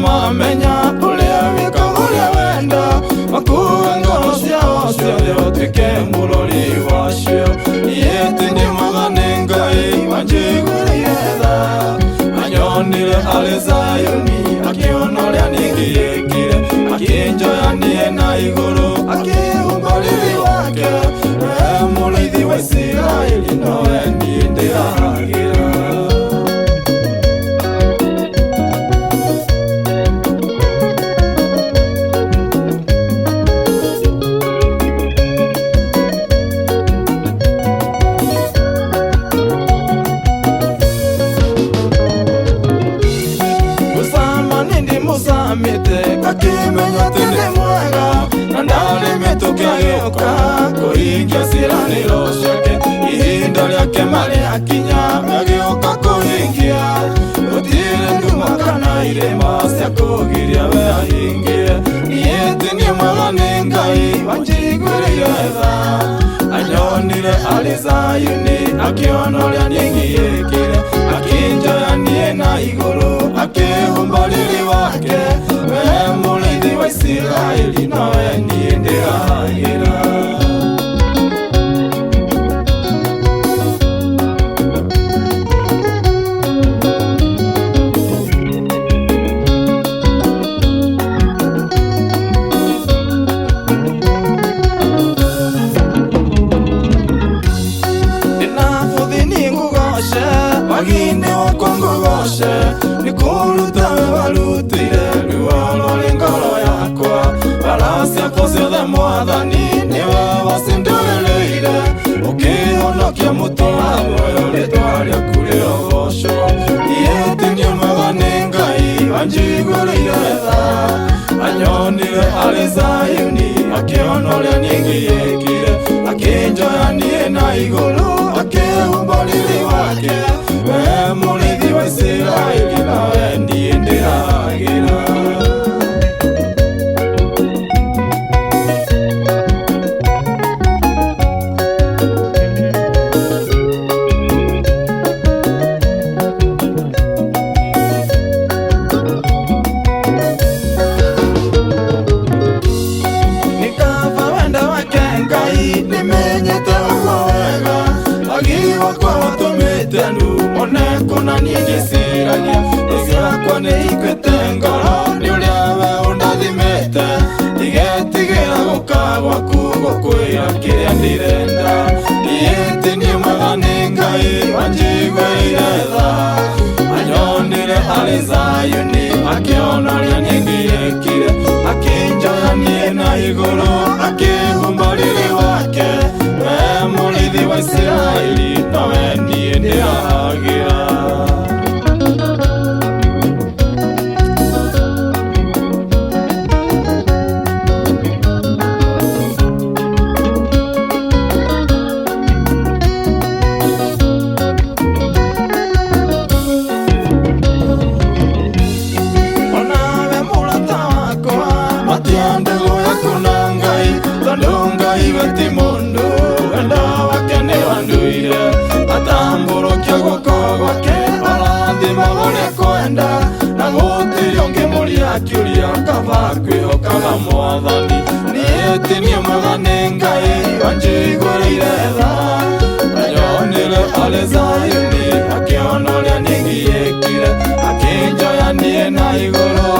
Mamenya ulia wika ulia wenda makuwe ngoro ciao ciothe utuike murori wacio yeti ndi magane Ngai wanjiguire tha anyonire ari Zayuni akiona uria ningiikire akinjoyanie na iguru akihumba riri wake we mũrĩithi wa Isiraeli nowe niĩ ndĩrahagira. Akimenya tene mwega na ndarimituke agĩũka kũhingia ciĩranĩro ciake ihinda rĩake marĩakinya agĩũka kũhingia gũtirĩ nduma kana irĩma cia kũgiria we ahingie niĩ ti niĩ mwega nĩ Ngai wanjiguĩrĩire tha anyonire arĩ Zayuni akĩona ũrĩa niĩ ngĩĩkire akinjoyanie na igũrũ akĩhumba riri wake we mũrĩithi wa Isiraeli nowe niĩ ndĩrahagira. Magine wakwa ngũgoce nĩkũruta we warutĩire ruo rũrĩ ngoro yakwa mbara ciakwa ciothe Mwathani nĩwe wacindũrĩrĩire ũkĩhonokia mũtũũra muoyo rĩĩtwa rĩaku rĩrogocwo niĩ ti niĩ mwega nĩ Ngai wanjiguĩrĩire tha anyonire arĩ Zayuni akĩona ũrĩa niĩ ngĩĩkire akinjoyanie na igũrũ akĩhumba riri wake we mũrĩithi wa Isiraeli nawe niĩ ndĩrahagira. Nikaba wenda wake Ngai nimenyete ũguo wega wagi wakwa watũmĩte ndumone kũna niĩ ngĩciragia thũ ciakwa nĩ ikuĩte ngoro nĩ ũrĩa we ũndathimĩte ndigetigĩra gũka gwaku gũkwĩra kĩrĩa ndĩrenda niĩ ti niĩ mwega nĩ Ngai wanjiguĩire tha anyonire arĩ Zayuni akĩona ũrĩa niĩ ngĩĩkire akinjoyanie na igũrũ akĩhumba riri wake we mũrĩithi wa Isiraeli nowe niĩ ndĩrahagira. Onawe mũrata wakwa matia ndũgũ yaku na Ngai tondũ Ngai we ti mũndũ wendo wake nĩ wanduire atambũrũkia guoko gwake arathimagwo nĩ kwenda na gũtirĩ ũngĩmũria kĩũria kaba kwĩhokaga Mwathani niĩ ti niĩ mwega nĩ Ngai wanjiguĩrĩire tha anyonire arĩ Zayuni akĩona ũrĩa niĩ ngĩĩkire akinjoyanie na igũrũ